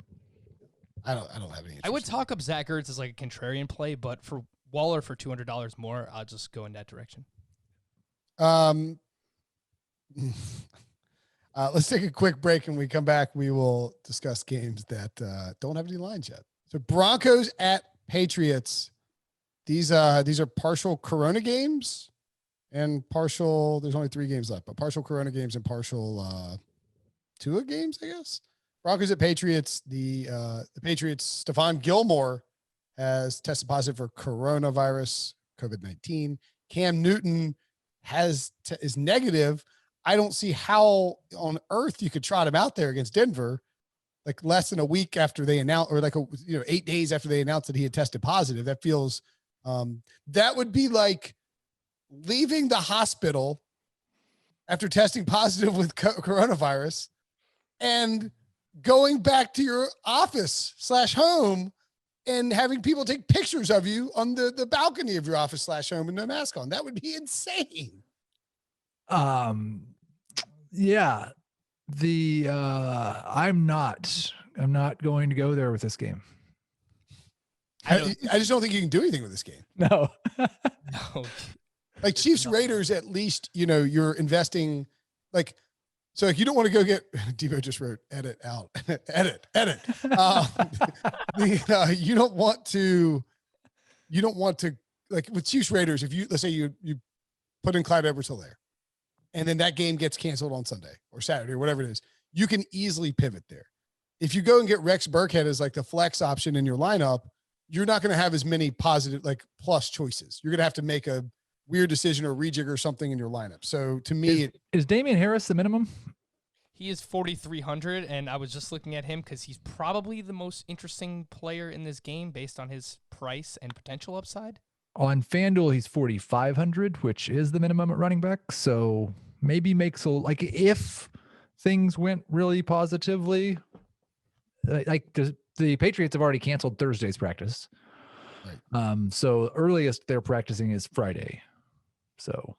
I don't have any interest. I would talk up Zach Ertz as like a contrarian play, but for Waller for $200 more, I'll just go in that direction. Let's take a quick break, and when we come back, we will discuss games that don't have any lines yet. So Broncos at Patriots. These are partial Corona games and partial. There's only 3 games left, but partial Corona games and partial Tua games, I guess. Broncos at Patriots. The Patriots. Stephon Gilmore has tested positive for coronavirus, COVID-19. Cam Newton is negative. I don't see how on earth you could trot him out there against Denver, like less than a week after they announced, or like 8 days after they announced that he had tested positive. That feels that would be like leaving the hospital after testing positive with coronavirus and going back to your office/home and having people take pictures of you on the balcony of your office/home with no mask on. That would be insane. Yeah, I'm not going to go there with this game. I just don't think you can do anything with this game. No. No. Like Chiefs Raiders, at least, you're investing like, so like you don't want to go get, Devo just wrote edit out, edit. You don't want to like with Chiefs Raiders, if let's say you put in Clyde Edwards-Helaire, and then that game gets canceled on Sunday or Saturday or whatever it is, you can easily pivot there. If you go and get Rex Burkhead as like the flex option in your lineup, you're not going to have as many positive, like plus choices. You're going to have to make a weird decision or rejig or something in your lineup. So to me, is Damian Harris the minimum? He is 4,300, and I was just looking at him because he's probably the most interesting player in this game based on his price and potential upside. On FanDuel, he's 4,500, which is the minimum at running back. So maybe makes like if things went really positively, like the Patriots have already canceled Thursday's practice. Right. So earliest they're practicing is Friday. So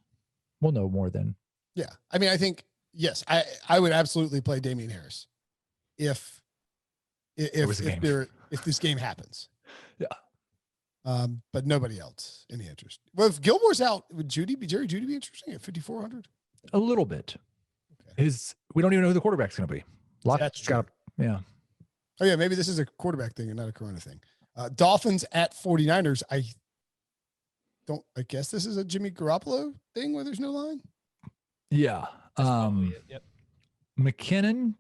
we'll know more then. Yeah. I mean, I think, yes, I would absolutely play Damian Harris if this game happens. Yeah. But nobody else any interest. Well, if Gilmore's out, would Jerry Jeudy be interesting at 5,400? A little bit. Okay. We don't even know who the quarterback's going to be. That's true. Yeah. Oh yeah, maybe this is a quarterback thing and not a Corona thing. Dolphins at 49ers. I guess this is a Jimmy Garoppolo thing where there's no line. Yeah. Yep. McKinnon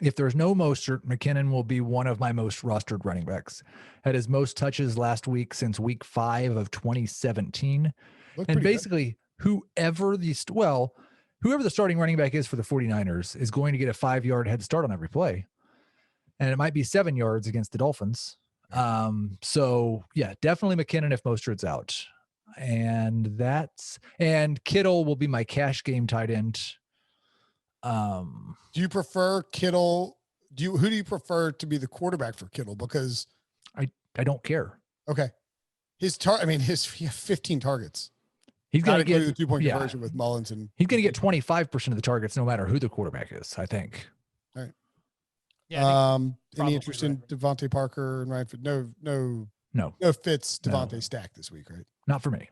If there's no Mostert, McKinnon will be one of my most rostered running backs. Had his most touches last week since week 5 of 2017. And basically, whoever the starting running back is for the 49ers is going to get a 5-yard head start on every play. And it might be 7 yards against the Dolphins. So yeah, definitely McKinnon if Mostert's out. And Kittle will be my cash game tight end. Do you prefer Kittle? Who do you prefer to be the quarterback for Kittle? Because I don't care. Okay. He has 15 targets. He's going to get the 2-point conversion with Mullins, and he's going to get 25% of the targets no matter who the quarterback is, I think. All right. Yeah. Any interest in Devontae Parker and Ryan? No Fitz Devontae stack this week, right? Not for me.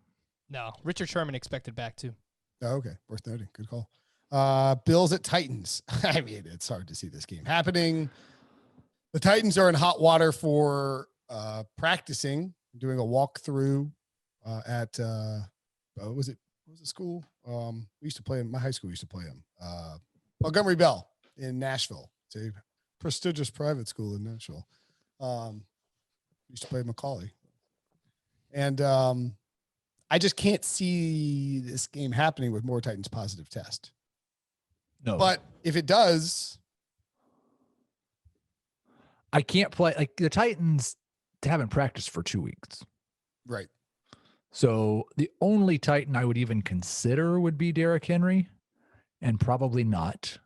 No. Richard Sherman expected back too. Oh, okay. Worth noting. Good call. Bills at Titans. I mean, it's hard to see this game happening. The Titans are in hot water for practicing, doing a walkthrough at what was the school? We used to play him. My high school used to play him. Montgomery Bell in Nashville. It's a prestigious private school in Nashville. Used to play Macaulay. And I just can't see this game happening with more Titans positive test. No. But if it does, I can't play. Like, the Titans haven't practiced for 2 weeks. Right. So the only Titan I would even consider would be Derrick Henry, and probably not.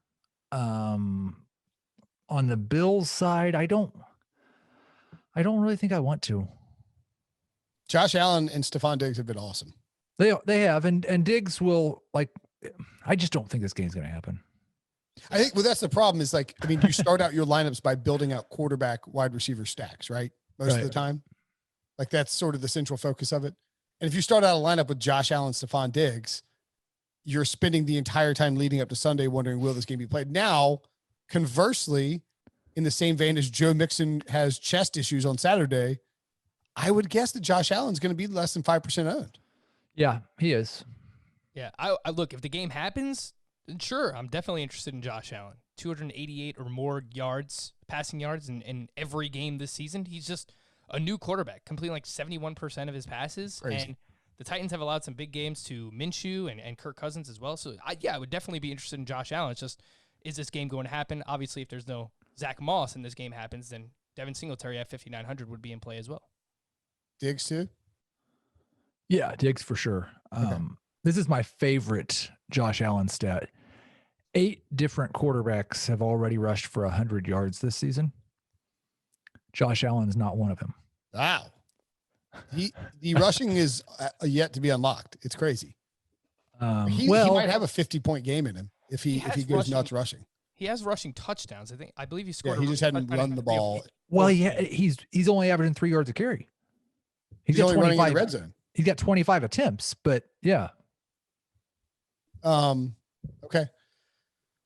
On the Bills side, I don't really think I want to. Josh Allen and Stephon Diggs have been awesome. They have, and Diggs will, like, I just don't think this game's going to happen. I think, well, that's the problem is, like, I mean, you start out your lineups by building out quarterback wide receiver stacks, right? Most of the time. Like, that's sort of the central focus of it. And if you start out a lineup with Josh Allen, Stephon Diggs, you're spending the entire time leading up to Sunday wondering, will this game be played? Now, conversely, in the same vein as Joe Mixon has chest issues on Saturday, I would guess that Josh Allen's going to be less than 5% owned. Yeah, he is. Yeah, I look, if the game happens, then sure, I'm definitely interested in Josh Allen. 288 or more passing yards in every game this season. He's just a new quarterback, completing like 71% of his passes. Crazy. And the Titans have allowed some big games to Minshew and Kirk Cousins as well. So, I would definitely be interested in Josh Allen. It's just, is this game going to happen? Obviously, if there's no Zach Moss and this game happens, then Devin Singletary at 5,900 would be in play as well. Diggs too? Yeah, Diggs for sure. Okay. This is my favorite Josh Allen stat. 8 different quarterbacks have already rushed for 100 yards this season. Josh Allen's not one of them. Wow. The rushing is yet to be unlocked. It's crazy. He might have a 50-point game in him if he goes nuts rushing. He has rushing touchdowns. I believe he scored. Yeah, he just hadn't run the ball. Well, he's only averaging 3 yards of carry. He's only running in the red zone. He's got 25 attempts, but yeah. Okay.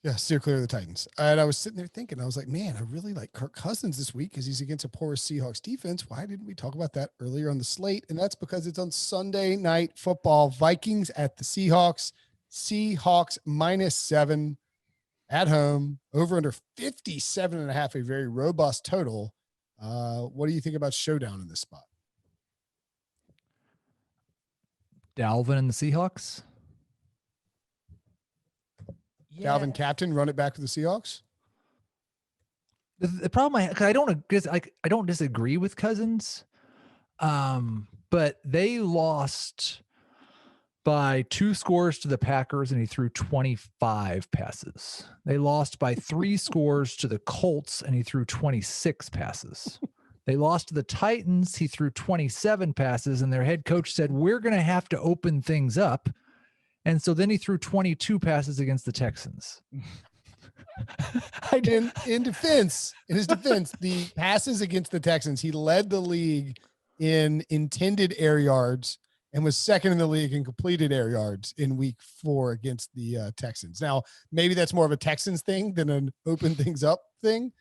Yeah, steer clear of the Titans. And I was sitting there thinking, I was like, man, I really like Kirk Cousins this week because he's against a poor Seahawks defense. Why didn't we talk about that earlier on the slate? And that's because it's on Sunday Night Football. Vikings at the Seahawks. Seahawks -7 at home. Over under 57.5, a very robust total. What do you think about showdown in this spot? Dalvin and the Seahawks. Yeah. Dalvin captain, run it back to the Seahawks. The problem I don't disagree with Cousins, but they lost by 2 scores to the Packers, and he threw 25 passes. They lost by 3 scores to the Colts, and he threw 26 passes. They lost to the Titans. He threw 27 passes, and their head coach said, we're going to have to open things up. And so then he threw 22 passes against the Texans. In his defense, the passes against the Texans, he led the league in intended air yards and was second in the league in completed air yards in week 4 against the Texans. Now, maybe that's more of a Texans thing than an open things up thing.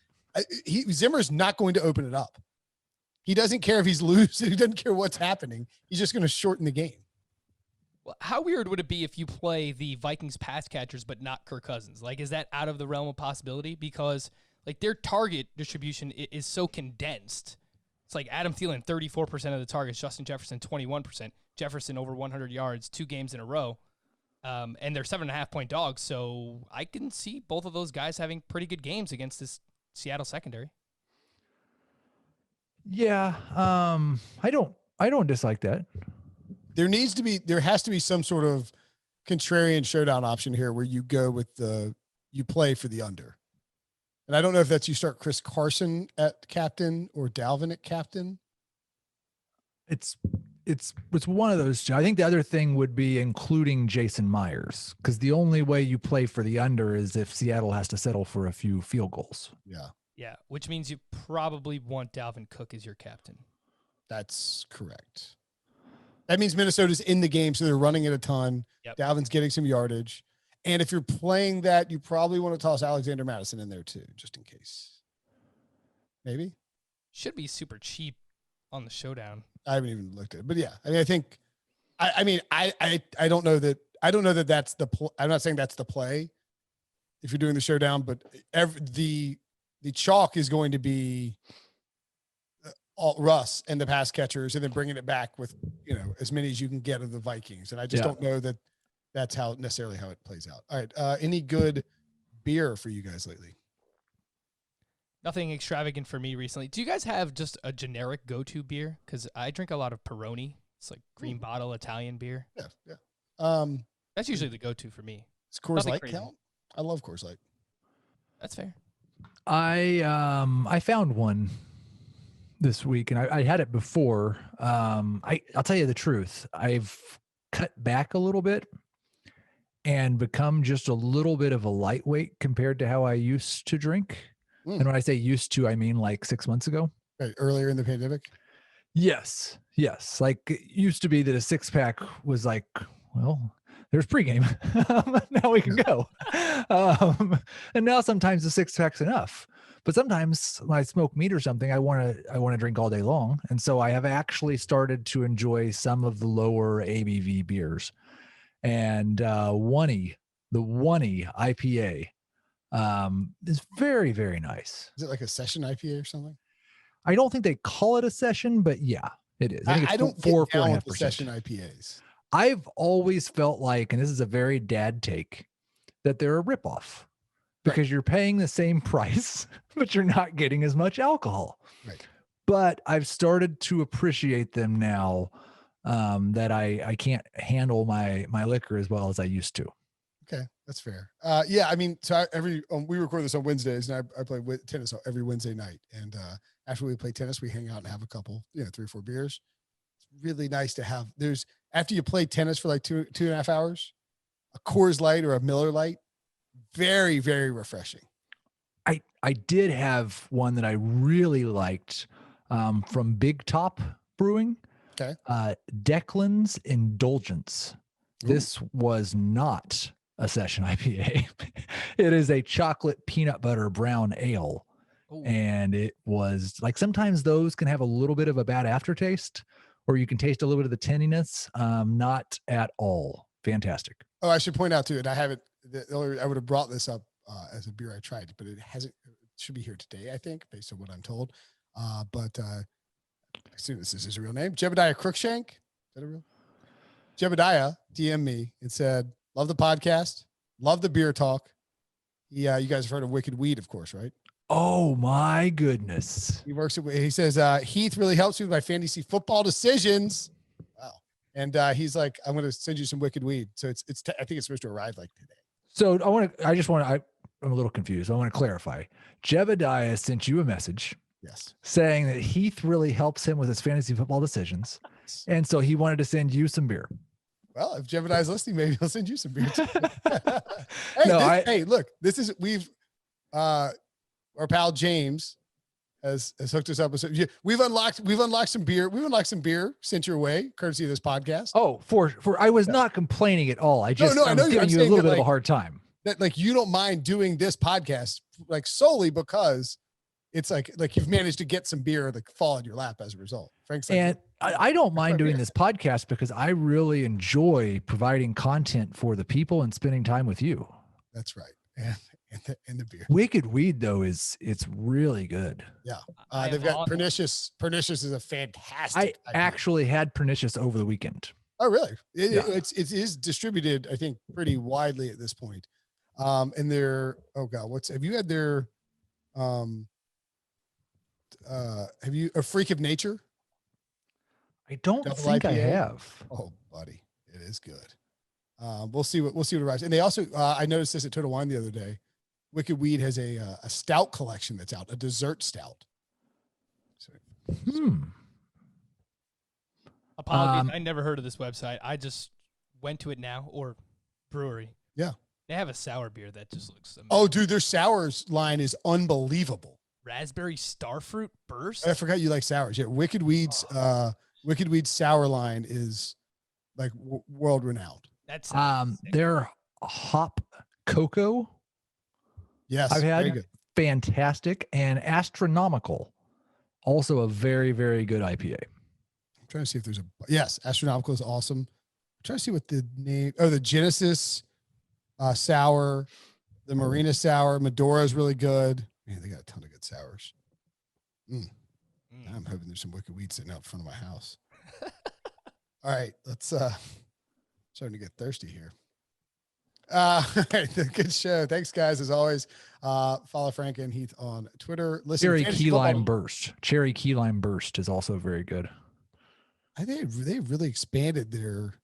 Zimmer's not going to open it up. He doesn't care if he's losing. He doesn't care what's happening. He's just going to shorten the game. Well, how weird would it be if you play the Vikings pass catchers but not Kirk Cousins? Like, is that out of the realm of possibility? Because, like their target distribution is so condensed. It's like Adam Thielen, 34% of the targets, Justin Jefferson, 21%, Jefferson over 100 yards, 2 games in a row. And they're 7.5-point dogs. So I can see both of those guys having pretty good games against this Seattle secondary. Yeah. I don't dislike that. There has to be some sort of contrarian showdown option here where you go with you play for the under. And I don't know if that's you start Chris Carson at captain or Dalvin at captain. It's one of those two. I think the other thing would be including Jason Myers, because the only way you play for the under is if Seattle has to settle for a few field goals. Yeah. Yeah, which means you probably want Dalvin Cook as your captain. That's correct. That means Minnesota's in the game, so they're running it a ton. Yep. Dalvin's getting some yardage. And if you're playing that, you probably want to toss Alexander Madison in there too, just in case. Maybe. Should be super cheap on the showdown. I haven't even looked at it, but yeah, I mean, I think, I don't know that that's I'm not saying that's the play if you're doing the showdown, but the chalk is going to be all Russ and the pass catchers, and then bringing it back with, as many as you can get of the Vikings. And I just don't know that that's necessarily how it plays out. All right. Any good beer for you guys lately? Nothing extravagant for me recently. Do you guys have just a generic go-to beer? Because I drink a lot of Peroni. It's like green bottle Italian beer. Yeah. That's usually the go-to for me. Does Coors Light count? I love Coors Light. That's fair. I found one this week, and I had it before. I'll tell you the truth. I've cut back a little bit and become just a little bit of a lightweight compared to how I used to drink. And when I say used to, I mean like 6 months ago. Right, earlier in the pandemic? Yes. Like it used to be that a 6-pack was like, well, there's pregame. Now we can go. And now sometimes the 6-pack's enough. But sometimes when I smoke meat or something, I want to drink all day long. And so I have actually started to enjoy some of the lower ABV beers. And the Wonky IPA is very, very nice. Is it like a session IPA or something? I don't think they call it a session, but yeah, it is. I think it's I don't get down with the session IPAs. I've always felt like, and this is a very dad take, that they're a ripoff because you're paying the same price, but you're not getting as much alcohol. Right. But I've started to appreciate them now that I can't handle my liquor as well as I used to. Okay, that's fair. Yeah, I mean, so we record this on Wednesdays, and I play tennis every Wednesday night. And after we play tennis, we hang out and have a couple, 3 or 4 beers. It's really nice to have. After you play tennis for like 2.5 hours, a Coors Light or a Miller Light, very, very refreshing. I did have one that I really liked from Big Top Brewing. Okay. Declan's Indulgence. Ooh. This was not a session IPA. It is a chocolate peanut butter brown ale. Ooh. And it was like, sometimes those can have a little bit of a bad aftertaste, or you can taste a little bit of the tinniness. Not at all. Fantastic. Oh, I should point out too, and I haven't, I would have brought this up as a beer I tried, but it should be here today, I think, based on what I'm told. But I assume this is his real name. Jebediah Crookshank. Is that a real? Jebediah DM'd me and said, love the podcast. Love the beer talk. Yeah, you guys have heard of Wicked Weed, of course, right? Oh my goodness. He says, Heath really helps me with my fantasy football decisions. Wow. And he's like, I'm going to send you some Wicked Weed. So I think it's supposed to arrive like today. So I'm a little confused. I want to clarify. Jebediah sent you a message. Yes. Saying that Heath really helps him with his fantasy football decisions. And so he wanted to send you some beer. Well, if Jebediah's listening, maybe he'll send you some beer too. Hey, look, our pal James has hooked us up with some. We've unlocked some beer. We've unlocked some beer sent your way, courtesy of this podcast. Oh, I was not complaining at all. I was giving you a little bit of a hard time. That like you don't mind doing this podcast like solely because it's like you've managed to get some beer that fall in your lap as a result. Frank's like, and I don't mind doing this podcast because I really enjoy providing content for the people and spending time with you. That's right. and the beer. Wicked Weed though it's really good. Yeah. They've got Pernicious. Pernicious is a fantastic. I actually had Pernicious over the weekend. Oh, really? It is distributed, I think, pretty widely at this point. And they're, oh God, have you had their, have you a Freak of Nature? I don't Double think IPA? I have. Oh, buddy, it is good. We'll see what arrives. And they also, I noticed this at Total Wine the other day. Wicked Weed has a stout collection that's out, a dessert stout. So, Apologies, I never heard of this website. I just went to it now, or brewery. Yeah. They have a sour beer that just looks amazing. Oh, dude, their sours line is unbelievable. Raspberry Starfruit Burst? I forgot you like sours. Yeah, Wicked Weed's sour line is like world renowned. That's their hop cocoa. Yes, I've very had good. Fantastic and astronomical. Also a very, very good IPA. I'm trying to see if there's yes, astronomical is awesome. I'm trying to see what the name. Oh, the Genesis sour, the Marina sour, Medora is really good. Man, they got a ton of good sours. I'm hoping there's some Wicked Weed sitting out front of my house. All right, let's starting to get thirsty here. All right, good show. Thanks, guys. As always, follow Frank and Heath on Twitter. Listen, Cherry Key Lime Burst. Cherry Key Lime Burst is also very good. I think they really expanded their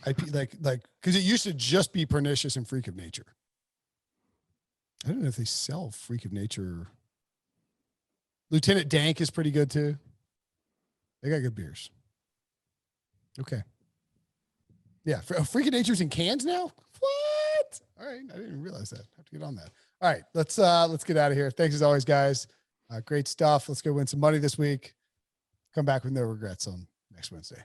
IP, like because it used to just be Pernicious and Freak of Nature. I don't know if they sell Freak of Nature. Lieutenant Dank is pretty good too. They got good beers. Okay. Yeah, Freak of Nature's in cans now. What? All right, I didn't even realize that. Have to get on that. All right, let's get out of here. Thanks as always, guys. Great stuff. Let's go win some money this week. Come back with no regrets on next Wednesday.